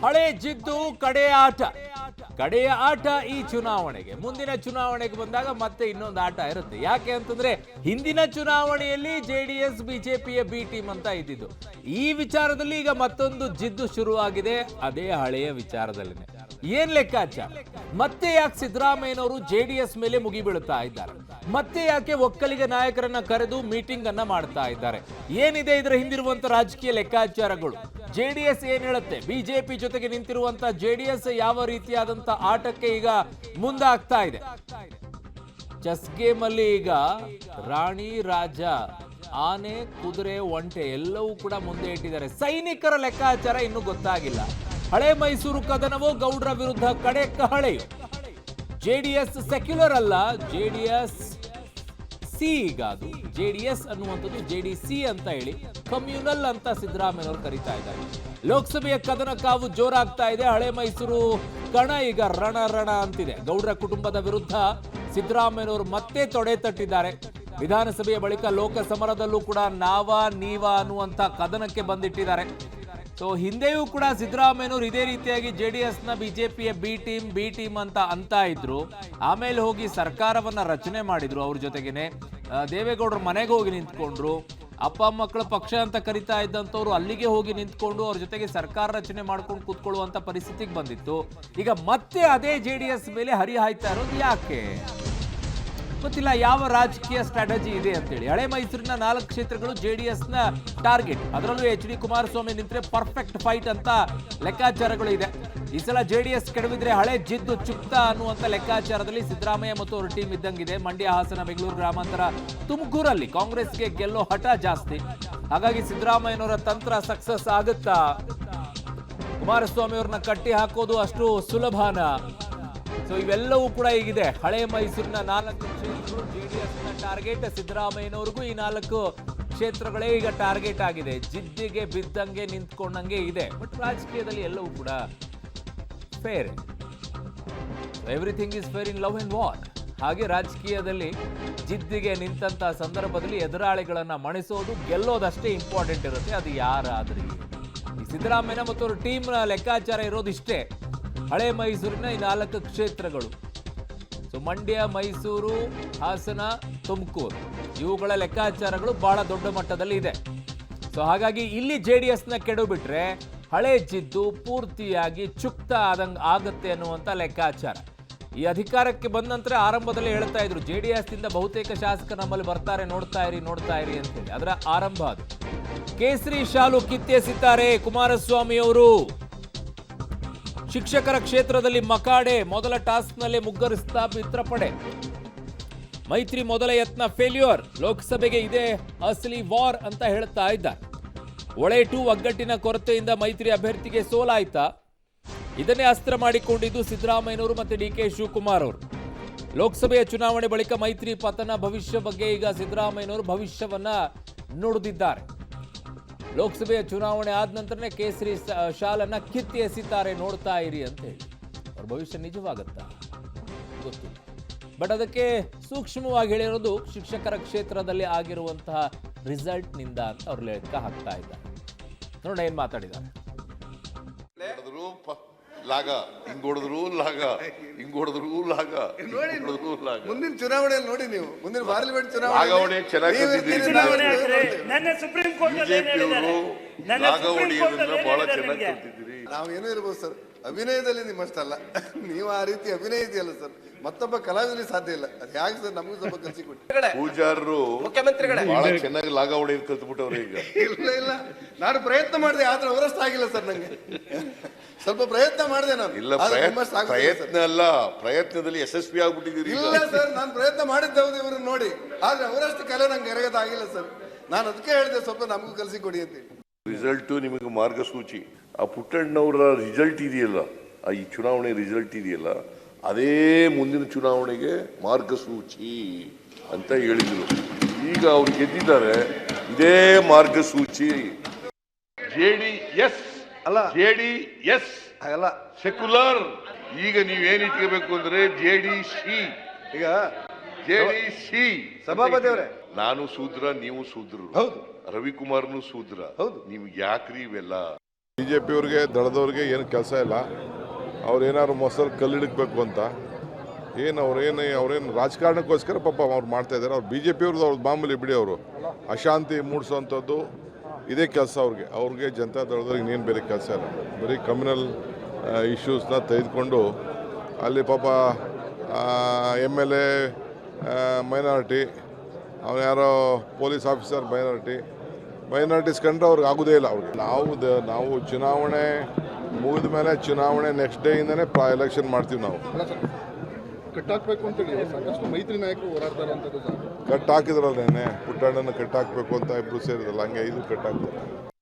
ಹಳೆ ಜಿದ್ದು ಕಡೆಯ ಆಟ ಈ ಚುನಾವಣೆಗೆ. ಮುಂದಿನ ಚುನಾವಣೆಗೆ ಬಂದಾಗ ಮತ್ತೆ ಇನ್ನೊಂದು ಆಟ ಇರುತ್ತೆ. ಯಾಕೆ ಅಂತಂದ್ರೆ ಹಿಂದಿನ ಚುನಾವಣೆಯಲ್ಲಿ ಜೆಡಿಎಸ್ ಬಿಜೆಪಿಯ ಬಿ ಟೀಮ್ ಅಂತ ಇದ್ದಿದ್ದು. ಈ ವಿಚಾರದಲ್ಲಿ ಈಗ ಮತ್ತೊಂದು ಜಿದ್ದು ಶುರುವಾಗಿದೆ, ಅದೇ ಹಳೆಯ ವಿಚಾರದಲ್ಲಿನೇ. ಏನ್ ಲೆಕ್ಕಾಚಾರ? ಮತ್ತೆ ಯಾಕೆ ಸಿದ್ದರಾಮಯ್ಯನವರು ಜೆಡಿಎಸ್ ಮೇಲೆ ಮುಗಿಬೀಳುತ್ತಾ ಇದ್ದಾರೆ? ಮತ್ತೆ ಯಾಕೆ ಒಕ್ಕಲಿಗ ನಾಯಕರನ್ನ ಕರೆದು ಮೀಟಿಂಗ್ ಅನ್ನ ಮಾಡ್ತಾ ಇದ್ದಾರೆ? ಏನಿದೆ ಇದರ ಹಿಂದಿರುವಂತ ರಾಜಕೀಯ ಲೆಕ್ಕಾಚಾರಗಳು? ಜೆಡಿಎಸ್ ಏನ್ ಹೇಳುತ್ತೆ? ಬಿಜೆಪಿ ಜೊತೆಗೆ ನಿಂತಿರುವಂತ ಜೆಡಿಎಸ್ ಯಾವ ರೀತಿಯಾದಂತ ಆಟಕ್ಕೆ ಈಗ ಮುಂದಾಗ್ತಾ ಇದೆ? ಚೆಸ್ ಗೇಮ್ ಅಲ್ಲಿ ಈಗ ರಾಣಿ ರಾಜ, ಆನೆ, ಕುದುರೆ, ಒಂಟೆ ಎಲ್ಲವೂ ಕೂಡ ಮುಂದೆ ಇಟ್ಟಿದ್ದಾರೆ. ಸೈನಿಕರ ಲೆಕ್ಕಾಚಾರ ಇನ್ನೂ ಗೊತ್ತಾಗಿಲ್ಲ. ಹಳೆ ಮೈಸೂರು ಕದನವೋ ಗೌಡ್ರ ವಿರುದ್ಧ ಕಡೆ ಕಹಳೆಯು. ಜೆಡಿಎಸ್ ಸೆಕ್ಯುಲರ್ ಅಲ್ಲ, ಜೆಡಿಎಸ್ ಸಿ. ಈಗ ಅದು ಜೆಡಿಎಸ್ ಅನ್ನುವಂಥದ್ದು ಜೆಡಿಸಿ ಅಂತ ಹೇಳಿ ಕಮ್ಯುನಲ್ ಅಂತ ಸಿದ್ದರಾಮಯ್ಯನವರು ಕರೀತಾ ಇದ್ದಾರೆ. ಲೋಕಸಭೆಯ ಕದನ ಕಾವು ಜೋರಾಗ್ತಾ ಇದೆ. ಹಳೆ ಮೈಸೂರು ಕಣ ಈಗ ರಣ ಅಂತಿದೆ. ಗೌಡ್ರ ಕುಟುಂಬದ ವಿರುದ್ಧ ಸಿದ್ದರಾಮಯ್ಯನವರು ಮತ್ತೆ ತೊಡೆ ತಟ್ಟಿದ್ದಾರೆ. ವಿಧಾನಸಭೆಯ ಬಳಿಕ ಲೋಕಸಮರದಲ್ಲೂ ಕೂಡ ನೀವ ಅನ್ನುವಂಥ ಕದನಕ್ಕೆ ಬಂದಿಟ್ಟಿದ್ದಾರೆ. ಸೊ ಹಿಂದೆಯೂ ಕೂಡ ಸಿದ್ದರಾಮಯ್ಯನವರು ಇದೇ ರೀತಿಯಾಗಿ ಜೆಡಿಎಸ್ ನ ಬಿಜೆಪಿಯ ಬಿ ಟೀಮ್ ಅಂತ ಇದ್ರು. ಆಮೇಲೆ ಹೋಗಿ ಸರ್ಕಾರವನ್ನ ರಚನೆ ಮಾಡಿದ್ರು. ಅವ್ರ ಜೊತೆಗೇನೆ ದೇವೇಗೌಡರ ಮನೆಗೆ ಹೋಗಿ ನಿಂತ್ಕೊಂಡ್ರು. ಅಪ್ಪ ಮಕ್ಕಳ ಪಕ್ಷ ಅಂತ ಕರಿತಾ ಇದ್ದಂಥವ್ರು ಅಲ್ಲಿಗೆ ಹೋಗಿ ನಿಂತ್ಕೊಂಡು ಅವ್ರ ಜೊತೆಗೆ ಸರ್ಕಾರ ರಚನೆ ಮಾಡ್ಕೊಂಡು ಕೂತ್ಕೊಳ್ಳುವಂತ ಪರಿಸ್ಥಿತಿಗೆ ಬಂದಿತ್ತು. ಈಗ ಮತ್ತೆ ಅದೇ ಜೆಡಿಎಸ್ ಮೇಲೆ ಹರಿಹಾಯ್ತಾ ಇರೋದು ಯಾಕೆ ಗೊತ್ತಿಲ್ಲ. ಯಾವ ರಾಜಕೀಯ ಸ್ಟ್ರಾಟಜಿ ಇದೆ ಅಂತೇಳಿ. ಹಳೆ ಮೈಸೂರಿನ 4 ಕ್ಷೇತ್ರಗಳು ಜೆಡಿಎಸ್ ನ ಟಾರ್ಗೆಟ್. ಅದರಲ್ಲೂ HD ಕುಮಾರಸ್ವಾಮಿ ನಿಂತರೆ ಪರ್ಫೆಕ್ಟ್ ಫೈಟ್ ಅಂತ ಲೆಕ್ಕಾಚಾರಗಳು ಇದೆ. ಈ ಸಲ ಜೆಡಿಎಸ್ ಕೆಡವಿದ್ರೆ ಹಳೆ ಜಿದ್ದು ಚುಕ್ತ ಅನ್ನುವಂತ ಲೆಕ್ಕಾಚಾರದಲ್ಲಿ ಸಿದ್ದರಾಮಯ್ಯ ಮತ್ತು ಅವರ ಟೀಮ್ ಇದ್ದಂಗಿದೆ. ಮಂಡ್ಯ, ಹಾಸನ, ಬೆಂಗಳೂರು ಗ್ರಾಮಾಂತರ, ತುಮಕೂರಲ್ಲಿ ಕಾಂಗ್ರೆಸ್ಗೆ ಗೆಲ್ಲೋ ಹಠ ಜಾಸ್ತಿ. ಹಾಗಾಗಿ ಸಿದ್ದರಾಮಯ್ಯನವರ ತಂತ್ರ ಸಕ್ಸಸ್ ಆಗುತ್ತಾ? ಕುಮಾರಸ್ವಾಮಿ ಅವ್ರನ್ನ ಕಟ್ಟಿ ಹಾಕೋದು ಅಷ್ಟು ಸುಲಭನ? ಸೊ ಇವೆಲ್ಲವೂ ಕೂಡ ಹೀಗಿದೆ. ಹಳೆ ಮೈಸೂರಿನ 4 ಕ್ಷೇತ್ರಗಳು ಜೆಡಿಎಸ್ ನ ಟಾರ್ಗೆಟ್. ಸಿದ್ದರಾಮಯ್ಯನವ್ರಿಗೂ ಈ 4 ಕ್ಷೇತ್ರಗಳೇ ಈಗ ಟಾರ್ಗೆಟ್ ಆಗಿದೆ. ಜಿದ್ದಿಗೆ ಬಿದ್ದಂಗೆ ನಿಂತ್ಕೊಂಡಂಗೆ ಇದೆ. ಬಟ್ ರಾಜಕೀಯದಲ್ಲಿ ಎಲ್ಲವೂ ಕೂಡ fair. Everything is fair in love and war. ಹಾಗೆ ರಾಜಕೀಯದಲ್ಲಿ ಜಿದ್ದಿಗೆ ನಿಂತಹ ಸಂದರ್ಭದಲ್ಲಿ ಎದುರಾಳಿಗಳನ್ನ ಮಣಿಸೋದು, ಗೆಲ್ಲೋದಷ್ಟೇ ಇಂಪಾರ್ಟೆಂಟ್ ಇರುತ್ತೆ. ಅದು ಯಾರಾದ್ರೂ ಈ ಸಿದ್ದರಾಮಯ್ಯ ಮತ್ತು ಅವ್ರ ಟೀಮ್ನ ಲೆಕ್ಕಾಚಾರ ಇರೋದು ಇಷ್ಟೇ. ಹಳೆ ಮೈಸೂರಿನ ಈ 4 ಕ್ಷೇತ್ರಗಳು, ಸೊ ಮಂಡ್ಯ, ಮೈಸೂರು, ಹಾಸನ, ತುಮಕೂರು, ಇವುಗಳ ಲೆಕ್ಕಾಚಾರಗಳು ಬಹಳ ದೊಡ್ಡ ಮಟ್ಟದಲ್ಲಿ ಇದೆ. ಸೊ ಹಾಗಾಗಿ ಇಲ್ಲಿ ಜೆಡಿಎಸ್ ನ ಕೆಡು ಬಿಟ್ರೆ ಹಳೆ ಜಿದ್ದು ಪೂರ್ತಿಯಾಗಿ ಚುಕ್ತ ಆಗುತ್ತೆ ಅನ್ನುವಂತ ಲೆಕ್ಕಾಚಾರ. ಈ ಅಧಿಕಾರಕ್ಕೆ ಬಂದ ನಂತರ ಆರಂಭದಲ್ಲಿ ಹೇಳ್ತಾ ಇದ್ರು ಜೆಡಿಎಸ್ ಇಂದ ಬಹುತೇಕ ಶಾಸಕರು ನಮ್ಮಲ್ಲಿ ಬರ್ತಾರೆ, ನೋಡ್ತಾ ಇರಿ ಅಂತೇಳಿ. ಅದರ ಆರಂಭ ಅದು. ಕೇಸರಿ ಶಾಲು ಕಿತ್ತೆಸಿದ್ದಾರೆ ಕುಮಾರಸ್ವಾಮಿ ಅವರು. ಶಿಕ್ಷಕರ ಕ್ಷೇತ್ರದಲ್ಲಿ ಮಕಾಡೆ ಮೊದಲ ಟಾಸ್ಕ್ನಲ್ಲೇ ಮುಗ್ಗರಿಸಿದ ಮಿತ್ರಪಡೆ. ಮೈತ್ರಿ ಮೊದಲ ಯತ್ನ ಫೇಲ್ಯೂರ್. ಲೋಕಸಭೆಗೆ ಇದೇ ಅಸಲಿ ವಾರ್ ಅಂತ ಹೇಳ್ತಾ ಇದ್ದಾರೆ. ಒಳೇಟು ಒಗ್ಗಟ್ಟಿನ ಕೊರತೆಯಿಂದ ಮೈತ್ರಿ ಅಭ್ಯರ್ಥಿಗೆ ಸೋಲಾಯ್ತಾ? ಇದನ್ನೇ ಅಸ್ತ್ರ ಮಾಡಿಕೊಂಡಿದ್ದು ಸಿದ್ದರಾಮಯ್ಯನವರು ಮತ್ತು DK ಶಿವಕುಮಾರ್ ಅವರು. ಲೋಕಸಭೆಯ ಚುನಾವಣೆ ಬಳಿಕ ಮೈತ್ರಿ ಪತನ ಭವಿಷ್ಯ ಬಗ್ಗೆ ಈಗ ಸಿದ್ದರಾಮಯ್ಯನವರು ಭವಿಷ್ಯವನ್ನ ನುಡಿದಿದ್ದಾರೆ. ಲೋಕಸಭೆಯ ಚುನಾವಣೆ ಆದ ನಂತರನೇ ಕೇಸರಿ ಶಾಲನ್ನ ಕಿತ್ತಿ ಎಸಿತಾರೆ, ನೋಡ್ತಾ ಇರಿ ಅಂತ ಹೇಳಿ. ಅವ್ರ ಭವಿಷ್ಯ ನಿಜವಾಗುತ್ತಾ ಗೊತ್ತಿಲ್ಲ. ಬಟ್ ಅದಕ್ಕೆ ಸೂಕ್ಷ್ಮವಾಗಿ ಹೇಳಿರೋದು ಶಿಕ್ಷಕರ ಕ್ಷೇತ್ರದಲ್ಲಿ ಆಗಿರುವಂತಹ ರಿಸಲ್ಟ್ ನಿಂದ ಅಂತ ಅವ್ರು ಲೆಕ್ಕ ಹಾಕ್ತಾ ಇದ್ದಾರೆ. ನೋಡೋಣ ಏನ್ ಮಾತಾಡಿದ್ದಾರೆ. ಲಾಗ ಹಿಂಗೊಡಿದ್ರು ಲಾಗ ಹಿಂಗೊಡಿದ್ರು ಲಾಗ ಮುಂದಿನ ಚುನಾವಣೆಯಲ್ಲಿ ನೋಡಿ ನೀವು, ಮುಂದಿನ ಪಾರ್ಲಿಮೆಂಟ್ ಚುನಾವಣೆ ನಾವೇನೋ ಇರ್ಬೋದು ಸರ್, ಅಭಿನಯದಲ್ಲಿ ನಿಮ್ಮಷ್ಟಲ್ಲ. ನೀವು ಆ ರೀತಿ ಅಭಿನಯ ಇದೆಯಲ್ಲ ಸರ್, ಮತ್ತೊಬ್ಬ ಕಲಾವಿದನಿಗೆ ಸಾಧ್ಯ ಇಲ್ಲ. ಅದು ಹೇಗೆ ಸರ್? ನಮಗೂ ಸ್ವಲ್ಪ ಕಲಿಸಿಕೊಟ್ಟು. ಪೂಜಾರರು ಬಹಳ ಚೆನ್ನಾಗಿ ಲಾಗ ಹೊಡೆಯೋದು ಕಲ್ತ್ಬಿಟ್ಟವ್ರೆ ಈಗ. ಇಲ್ಲ ನಾನು ಪ್ರಯತ್ನ ಮಾಡಿದೆ, ಆದ್ರೆ ಅವರಷ್ಟು ಆಗಿಲ್ಲ ಸರ್. ನಂಗೆ ಸ್ವಲ್ಪ ಪ್ರಯತ್ನ ಮಾಡಿದೆ ನಾನು. ಇಲ್ಲ ಪ್ರಯತ್ನ ಅಲ್ಲ, ಪ್ರಯತ್ನದಲ್ಲಿ ಯಶಸ್ವಿ ಆಗ್ಬಿಟ್ಟಿದ್ದೀರಿ. ಇಲ್ಲ ಸರ್, ನಾನು ಪ್ರಯತ್ನ ಮಾಡಿದ್ದವ್ರು ಇವ್ರನ್ನ ನೋಡಿ, ಆದ್ರೆ ಅವರಷ್ಟು ಕಲೆ ನಂಗೆ ಎರಗೋದಾಗಿಲ್ಲ ಸರ್. ನಾನು ಅದಕ್ಕೆ ಹೇಳಿದೆ ಸ್ವಲ್ಪ ನಮಗೂ ಕಲಿಸಿಕೊಡಿ ಅಂತ ಹೇಳಿ. ರಿಸಲ್ಟ್ ನಿಮಗೆ ಮಾರ್ಗಸೂಚಿ. ಆ ಪುಟ್ಟಣ್ಣವರ ರಿಸಲ್ಟ್ ಇದೆಯಲ್ಲ, ಈ ಚುನಾವಣೆ ರಿಸಲ್ಟ್ ಇದೆಯಲ್ಲ, ಅದೇ ಮುಂದಿನ ಚುನಾವಣೆಗೆ ಮಾರ್ಗಸೂಚಿ ಅಂತ ಹೇಳಿದ್ರು. ಈಗ ಅವ್ರು ಗೆದ್ದಿದ್ದಾರೆ, ಇದೇ ಮಾರ್ಗಸೂಚಿ. JDS ಅಲ್ಲ, JDS ಅಲ್ಲ, ಸೆಕ್ಯುಲರ್. ಈಗ ನೀವೇನ್ ಇಟ್ಕೋಬೇಕು ಅಂದ್ರೆ JDC. ಈಗ JDC ಸಭಾಪತಿ ಅವರೇ, ನಾನು ಶೂದ್ರ, ನೀವು ಶೂದ್ರರು. ಹೌದು. ರವಿಕುಮಾರ್ನು ಶೂದ್ರ. ಹೌದು. ನಿಮ್ಗೆ ಯಾಕ್ರಿ ಇವೆಲ್ಲ? BJP ದಳದವ್ರಿಗೆ ಏನು ಕೆಲಸ ಇಲ್ಲ. ಅವ್ರೇನಾದ್ರು ಮೊಸರು ಕಲ್ಲಿಡಬೇಕು ಅಂತ ಅವ್ರೇನು ರಾಜಕಾರಣಕ್ಕೋಸ್ಕರ ಪಾಪ ಅವ್ರು ಮಾಡ್ತಾ ಇದ್ದಾರೆ. ಅವ್ರು BJP ಅವ್ರದ್ದು ಮಾಮೂಲಿ ಬಿಡಿ, ಅವರು ಅಶಾಂತಿ ಮೂಡಿಸೋವಂಥದ್ದು ಇದೇ ಕೆಲಸ ಅವ್ರಿಗೆ ಜನತಾ ದಳದವ್ರಿಗೆ ಇನ್ನೇನು ಬೇರೆ ಕೆಲಸ ಇಲ್ಲ. ಬರೀ ಕಮ್ಯುನಲ್ ಇಶ್ಯೂಸ್ನ ತೆಗೆದುಕೊಂಡು ಅಲ್ಲಿ ಪಾಪ MLA ಮೈನಾರಿಟಿ, ಅವನು ಯಾರೋ ಪೊಲೀಸ್ ಆಫೀಸರ್ ಮೈನಾರಿಟೀಸ್ ಕಂಡ್ರೆ ಅವ್ರಿಗೆ ಆಗೋದೇ ಇಲ್ಲ. ಅವ್ರಿಗೆ ನಾವು ಚುನಾವಣೆ ಮುಗಿದ ಮೇಲೆ ಚುನಾವಣೆ ನೆಕ್ಸ್ಟ್ ಡೇಯಿಂದನೇ ಎಲೆಕ್ಷನ್ ಮಾಡ್ತೀವಿ. ನಾವು ಕಟ್ ಹಾಕಬೇಕು ಅಂತೇಳಿ ಸಾಕಷ್ಟು ಮೈತ್ರಿ ನಾಯಕರು ಹೋರಾಡ್ತಾರೆ ಅಂತದ್ದು ಕಟ್ ಹಾಕಿದ್ರಲ್ಲ, ಪುಟ್ಟಣ್ಣನ ಕಟ್ ಹಾಕಬೇಕು ಅಂತ ಇಬ್ಬರು ಸೇರಿದ್ರಲ್ಲ, ಹಂಗೆ 5 ಕಟ್ ಹಾಕಿದ್ರು.